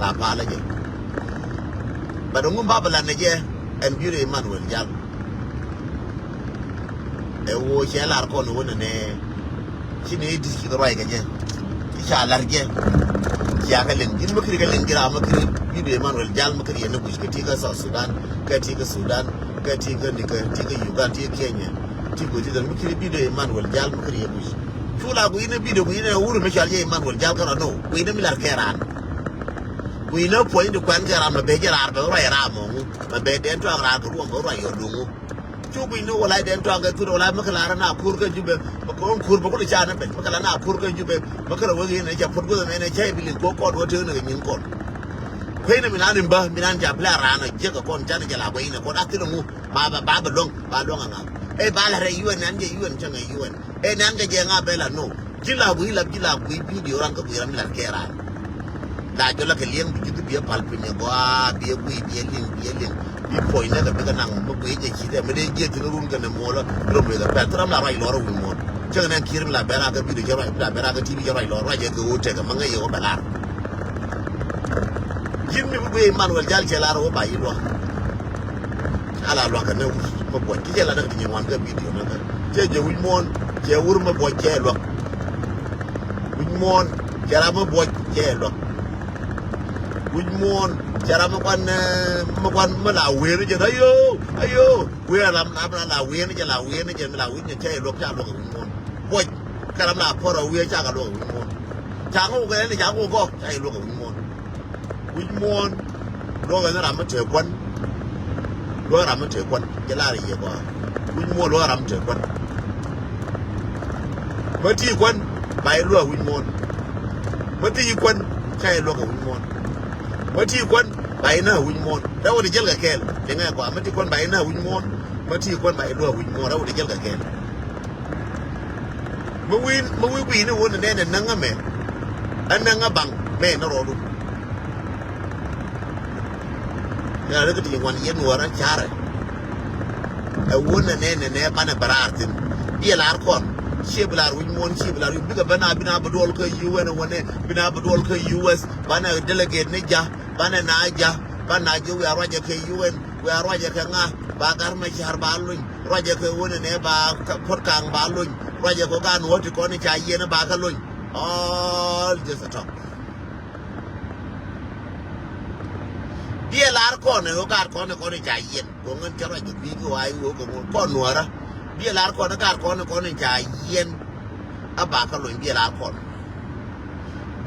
la pala je but ngum babala ne je and beauty Emmanuel Jal e wo che lar ko no ne chini di ki roi ga je ki cha lar je ya ga len gin makri ga len gira makri beauty Emmanuel Jal makri ne bush ka ti ga South Sudan ka ti ga Sudan ka ti ga ni ka ti ga Uganda ti Kenya ti go ti da makri beauty Emmanuel Jal makri bush chula go ina video go ina wuru me chal je Emmanuel Jal ka no go ina milar keran we know point the quan gram a better arbor ramo, a bed and to a room or your doom. Two we know what I then talk to the Lamakalana, Kurka Jube, Macon Kurba Chana, Macalana, Kurka Jube, Macala in a Japan and a table in Coco, what turn in court. Queen of Milanimba, Milanja Plarana, Jacobon, Janajala, Wayne, what after the move, Baba Babylon, Balonga. A Balare, you and Nanga, you and Changa, you and Nanga Janga Bella, no. Gilla, we video Uncle Milan Kera. Da jo la ke lien bi ju bi palpe ne go a bi bu bi lin bi point na ga bi nang mo be je chi de me de je ti run ga ne mo la ro be da pa tram la rai lo ro wi mo je na kirim la bera ga bi de je rai la bera ga ti bi je rai lo ra je go te ga ma nga yo ba la jim mi bu Emmanuel Jal che la ro ba yi lo ala lo ga ne mo bo ti je la da ti wan ga video na ga je wi mo je wur mo bo je lo wi mo je ra mo bo je lo Good morning, Jaramakan, Malawi, ayo, where I'm not winning, and I win again, and I win and tell you, look at what Karamla for a weird Jagalo. Jango, where the Jango go, I look at one. Good morning, Logan Amateur one, Lord Amateur one, Jalari, good morning, Lord Amateur one. But you won by a law, good morning. But you won, say, look at one. What you want by now, we want. That would the Jelga Kel. Then I go, I'm going by now, we want. What you want by law, we want. That would the Jelga Kel. We know one and then a Nanga man. A Nanga bang, man, or all. Now look at you one yen or a chara. A woman and then an air pan a baratin. Dear Larcon. Shiblar, we want Shiblar, you big a Banabadolka, you and one Banabadolka, US, Bana delegate Nija, Bana Naja, Banaja, we are Raja UN, we are Raja Kanga, Bagarmachar Balun, Raja Kawun and Eba, Porkang Balun, Raja Kogan, what you call it, Yena Bagalun, all just a talk. Dear Larcon, and Ogar Corner Jayen, going and carry the big I will go on Ponwara. Be a lark on a car corner yen a bacalo in be a lark on.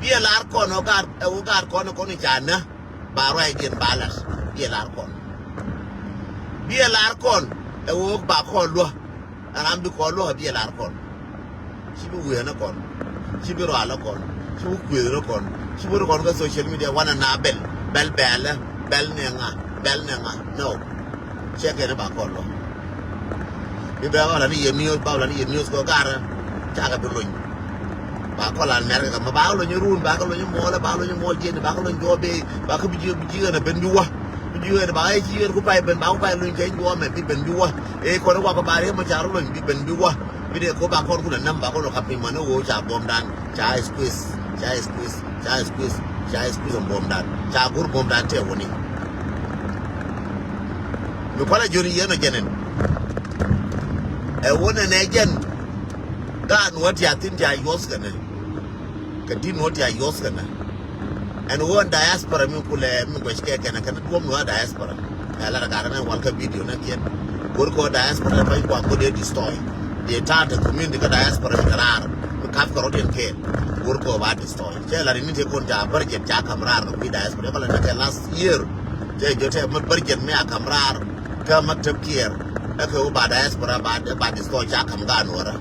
Be a lark on a car corner jana, barra again balance, be a lark on. Be a lark on a walk back on law, and I'm the call law be a lark on. She will wear a con, she will roll a con, she will queer a con, she will go on social media one and a bell nanga, no. Check it about call law. If I got any news, go gara, Jaga Bulun. Bacola and America, Mabalo in your room, Bacalo in your mall, Balo in more gin, Bacalo in your bay, Bacabu and a Bendua. You had about 8 years who pipe and Baupa and Jane Woman, Bendua, a quarter walk about him, Charlo and Bendua. We did go back on to the number of Happy Mano, bomb down, Chai squeeze, and bomb down, Chagur bomb down, Tewani. The college union again. A woman again. God, what you think I was gonna continue what I was gonna. And one diaspora, which can I cannot go no diaspora. I let a garden walk a video again. Go to diaspora by one good destroy. The entire community diaspora in the rar, the Kafkarodian cane. Go to about destroy. Tell her in the Conja, Virgin Jackamrar, with diaspora last year. They just have Virgin Mea Camrar, come up to care. Echo by diaspora by destroy Jackam Ganora.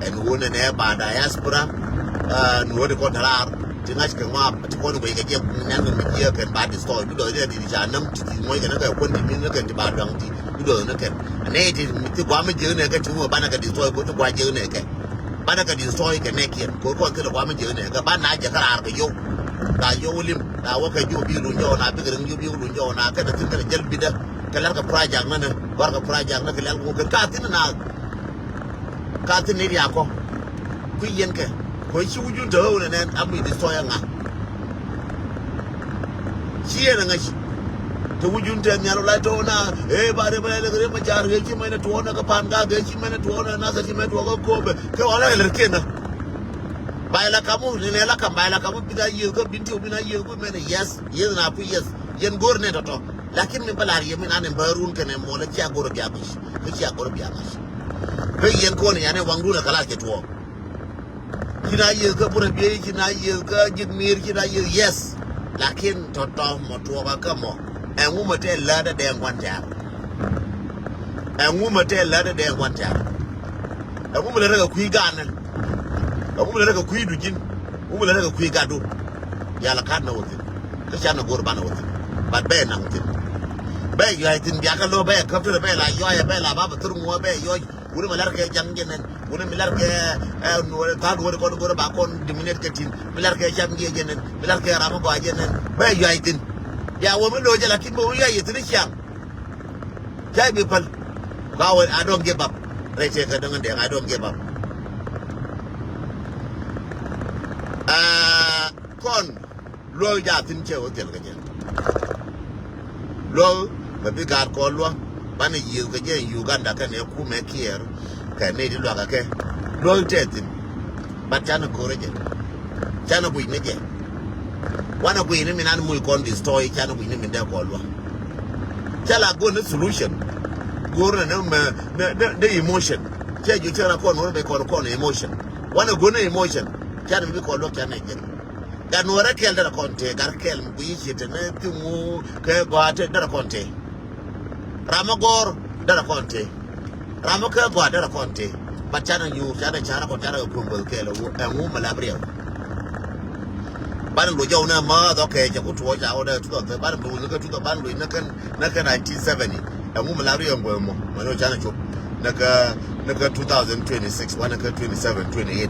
And one and air by diaspora, and what the contrar, the nice come up, to one way again, and here can buy the story. You don't get it, I'm not going to 20 minutes and about donkey. You don't know, and 80 to Guama Journey get to a Banaka destroy, go to Guajone. Banaka destroy can make him go to the Guama Journey, a Banaja Car, you. Now William, now what can you be on your not bigger than you be on your not going to think of a bidder, Kalaka Project, Work a project, Nakalaka, Katin now. Katin Yako, Kuyenke, which you do, and then I'll be destroying. chia na ngashi to wujunta nyaro la to na bare le ma jar ge chi mena to na ka pan ga ge chi mena to na sa chi mena to ga ko be ke wala le kena bai la kamu ne la kam bai la kamu bida ye ko binti bina ye ko mena yes na pu yes yen gor ne to lakin mi balar ye min anen barun kene mo la chia gor biya bish ke chia gor biya bish ke yen ko ne ane wangu la kala ke to kina ye ko pura biye kina ye ko jidmir kina ye yes lakin to mo to ba kamo engu mate la da de ngwanta engu mate la da de ngwanta engu mo la ga kui ganan engu mo la ga kui dujin engu mo la ga kui gado ya la kan na wote ke cha na gor ba na wote ba be na wote be yo ai tin biya ka lo be ka to be la yo ya be la ba tur mo be yo wuri malar ke jang jenen wuri milar ke no ta go ko ba kon diminate ke tin milar ke jam ge jenen milar ke rama ba jenen be yo ai tin ya wo mo lo je lakin mo ya yitin sham jai be pal ba wo I don't give up right here ka dangan de I don't give up kon lo ja tin che o tel ka je lo ba bi gar ko lo bani yi ka je Uganda ka ne ku me kier ka ne di lo ka ke lo te tin ba chana ko re je chana bu ne je wana bu ne minan mu kon di story chana bu ne min da ko lo chala go ne solution go ne the emotion che ju chara ko no be ko emotion wana go ne emotion chana bi ko lo chana je ganora kel da konte gar kel bu yi te ne tumu ke go ate da konte ramagor da konte ramaka go da konte bachana nyu chana chara ko chara ko ngol kelo engu malabria ban lo jauna ma do ke ja ko to ja o da to ban lo ga to ban lo na kan 1970 engu malabria ngo mo mano chana cho naka 2026 wana ka 27 28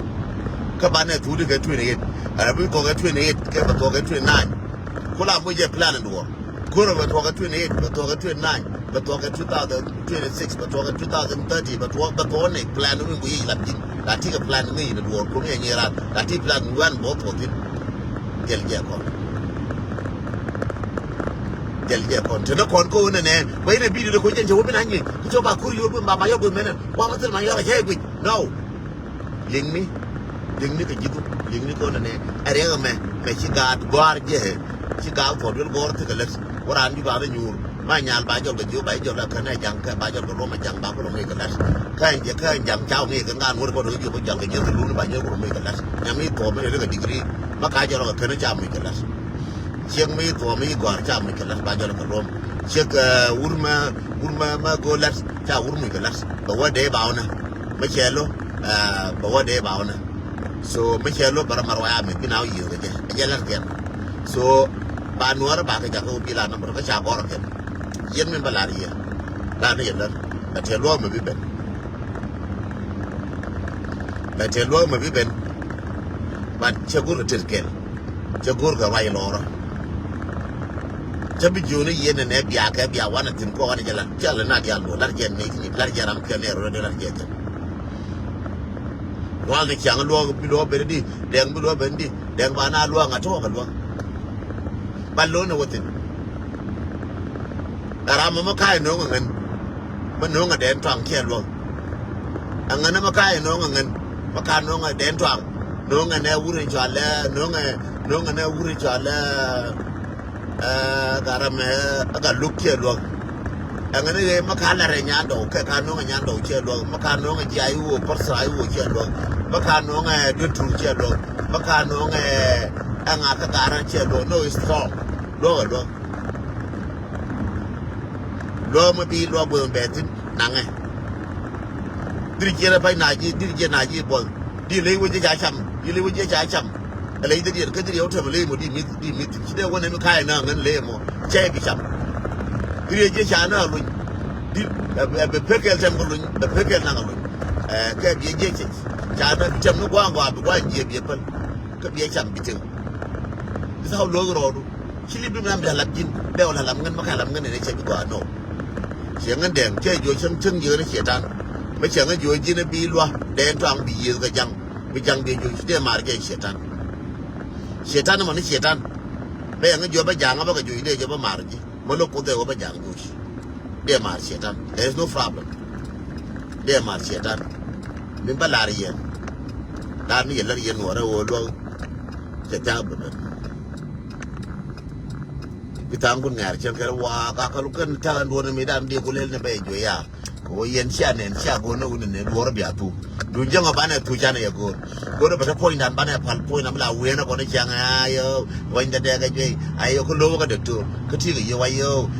ka ba ne tu ga 28 arabi ko ga 28 ke ba ko ga 29 kula mo je plan ndo ko ro ba to ga 28 ba to ga 29 but to 2026 but to 2030 but to ne plan we go yi lapin la ti ga plan ngi ne do ko ne nyera la ti plan wan bo to tin del je ko te no kon ko ne we ne bi do ko je wo bi na nyi to ba ku yo ba ba yo go mena wa ma tel ma yo ga he gwi no ling ni ka jitu ling ni ko ne are ga me chi ga gwar je chi ga ko do gor te ga le ora ndi ba be nyur ma nyal ba jol ga ju ba jol la kana jang ka ba jol ko ma jang ba ko lo me ka las ka je ka jang chao me ka ngan wo ko do ju ba jol ga je lu ba je ko me ka las nya mi to me le ga degree ma ka jol ga kana cha me ka las chieng mi to mi gor cha me ka las ba jol ka rom chiek urma ma go las cha urmi ka las ba wa de ba ona ma chelo ba wa de ba ona so ma chelo bara marwa ya me binaw yi ga je las gen so ba nuar ba ka ja ko bi la na ka cha gor ke yen min balariya la ne yalla ba te lo ma bi ben ba te lo ma bi ben ba che gur te kel che gur ga wai loro che bi jone yen ne biya ka biya wana tin ko wana jala na dia lo lar jen ne ni lar jaram ke ne ro de lar jen wal ne kyang lo bi lo be di deng bi lo ben di deng ba na lo nga to ka lo ba lo ne wotin arama ma kai no ngan ma no nga den twang ke lo angana ma kai no ngan ma ka no nga den twang no nga ne wuri jale no nga ne wuri jale garame aga lukke lo angana ye ma ka la re nyando ke ka no nga nyando che lo ma ka no nga ji ayu wo parsa ayu wo che lo ma ka no nga de tu che lo ma ka no nga anga ka garan che lo no is strong lo ma bi lo bo betin nange dirje la pai na ji bol di le wo je ja cham le de ka di yo to le mo di mi ti de wona mi kai na ngan le mo che bi cham dirje cha na lu di be pekel tem lu be pekel na lu ka bi je cha na cham no gwa bi gwa je bi pan ka bi cham bi tin sa lo ro du chili bi nam da lapin be wala lam ngan ma ka lam ngan ne che bi gwa no xiang ngan deng che jo chang chang ye ne xie tan ma xiang ngan jo ji ne bi lo den twang bi ye ga jang bi de mar ge xie tan ma ne xie tan be nga joba janga ba ka jo ide joba marji malo ko de oba jang bush de mar shetan there is no problem de mar shetan min ba lar yen dar ni lar yen wora wo lo ta ba bitangun ngar chen kar wa ka ka lu kan ta ndo ne medan de ko lel ne be jo ya ko yen sha ne sha go no ne wor bia tu du janga ba ne tu cha ne ya go ba ta point dan ba ne pal point na la we na ko ne chang ayo wan da de ga je ayo ko lo ga de tu ko ti ga yo wa yo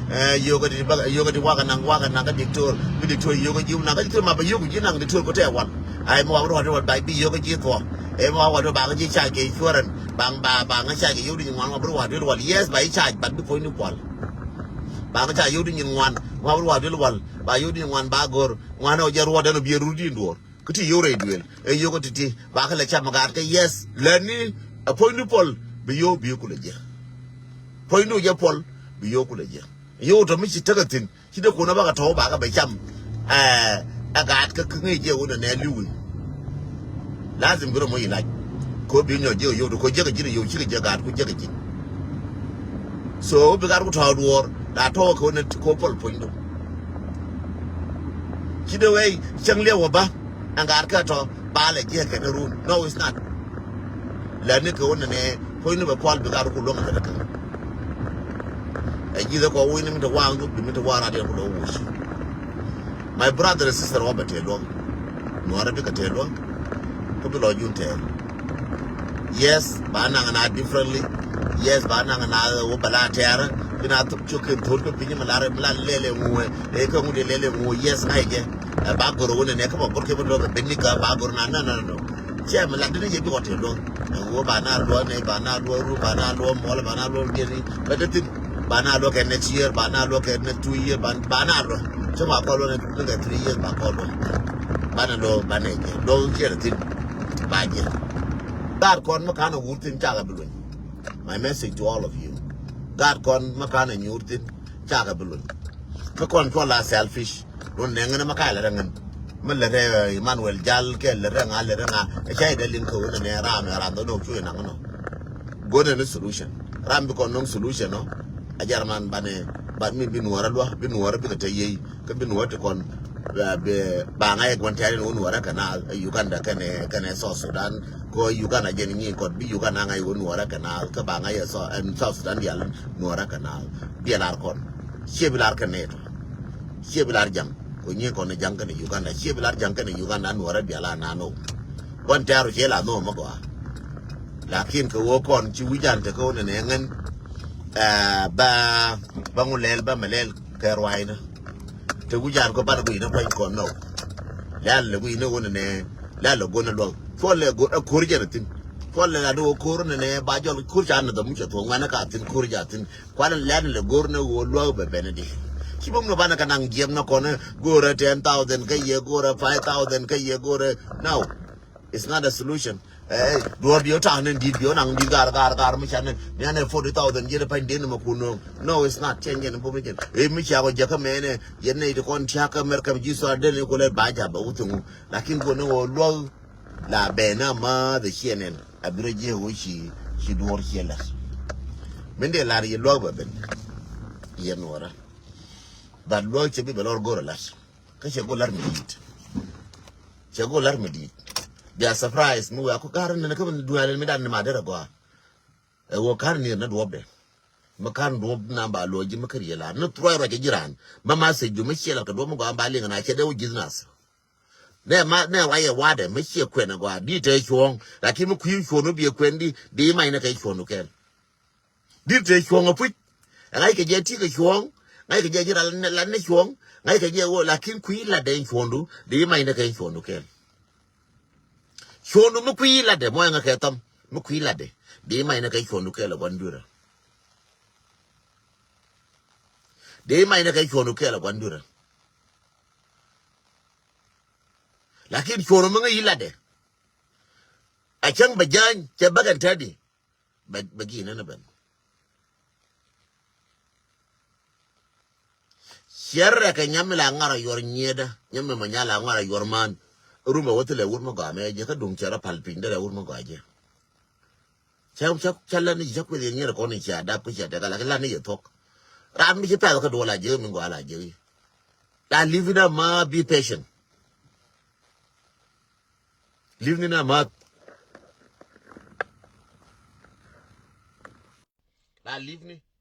yo ga di ba yo ga di wa ga nang ga di tu bi di tu yo ga ji na ga tu ma ba yo ga ji nang di tu ko te wan ai mo wa ro ba bi yo ga ji ko e mo wa ro ba ga ji cha ke churan bang ba nga cha ke yo di ngwan wa bro wa de wal yes ba cha ba bi point ni kwal ba nga cha yo di ngwan wa bro wa de wal ba yo di ngwan ba gor ngwan o jar wa de no bi ru di ndor kuti yore duel e yogo titi ba kala cha magar ke yes lani a point pol bi yo bi ko leje point no je pol bi yo ko leje yo to mi ci tagatin ci de ko na ba ka to ba ka ba cham aga ka ngi je wona ne liwi lazim biro mo ila ko bi nyo je yo ko je ga ji yo ci je ga ko je ga ji so bi gar ko to duor da to ko ne ko pol point do ci de way chang le wa ba angar ka to bale je ka ne run no it's not la ne ko ne point no be pol bi gar ko lo ma ka ji da ko wini mi to wa ndu mi to wa ra de ko lo wo my brother and sister Robert Elong no ara bi ka te lo ko bi lo jun te yes ba na na differently yes ba na na wo bala tera bina to chuke thor ko pinyi malare mala lele mu e ko mu de lele mu yes na je ba goro wona ne ka ba gor ke bo lo be ni ka ba gor na no che mala de je bi ko te lo wo ba na lo ne ba na lo ru ba na lo mo ba na lo de ni ba de tin ba na lo ke next year ba na lo ke next 2 year ba na lo che ma ko lo ne 3 years ba ko lo ba na lo ba ne je lo je de tin ba je dar kon ma kana wurtin cha ga bulun my message to all of you God kon makana nyurtin chaga bulun ka kon ko la selfish don ne ngana makala rangan mala re Emmanuel Jal ke le ranga e chai de lin ko ne ram do chu na no go ne solution ram bi kon no solution no a jarman bane ba mi bi nuara lo bi nuara bi ta yi ka bi nuara kon ba ngai kon tare no nuara kana Uganda kane South Sudan ko Uganda je ni ko bi Uganda ngai wo nuara kana ka ba ngai so en South Sudan yal nuara kana bi lar kon shebilar kaneto shebilar jam ko ni ko ne jang kana Uganda shebilar jang kana Uganda nuara bi ala na no kon taro shela no mo ko lakin ko wo kon ci wujante ko ne ngen ba ngulel ba melel kerwaina te wujan ko ba ko ina ko no lalle ko ina wona ne lalle gona lo folle go kurjatin folle la do korne ne ba jol kurjan da mu to ngana ka tin kurjatin kwalan lalle gorne wo lo be benedi kibom no bana kanang gem na kone gore 10,000 ka ye gore 5,000 ka ye gore now it's not a solution do bio tan and bio nang di gar mi chan ne 40,000 je pa den ma kuno no it's not changing po mi mi cha go je ka mene ye ne de kon cha ka mer ka ji so de ne ko le ba ja ba utu lakin ko no lo la bena ma de hienen abreje wo shi duor hiela mende la ye lo ba ben ye nora ba lo che bi belor goro las ka che go lar mi dia surprise mu ko karan ne ka duale mi dan ma dara go e wo kan ni na do be makan do na ba lo ji makar yela no troy ro ke jiran mama se ju mi shela ka do mu go ba linga na che de business ne ma ne wa ye wa de mi she kwen na go di te chwon la ki mu ku chwon no bi kwen di mai na ka chwon no ken di te chwon opu ngai ke je ti ke chwon ngai ke je jira la ne chwon ngai ke je wo la kin ku la de chwon du di mai na ka chwon no ken chwon mu ku la de mo nga ke tam mu ku la de di mai na ka chwon no ke la gwandura di mai na ka chwon no ke la gwandura lakin chwon mu ngai la de a can bajan ke bagan tadi bagi na ban sierra ka nyamla ngara yor nyeda nyamme manyala ngara yor man ruma wotele wurma ga me je ka dum chara palpin da wurma ga je chala ni ja kweli nyere ko ni cha da pu cha da la ni yetok ran mi pa ka do la je mi ngwa la je la live na ma be patient live na ma la live ni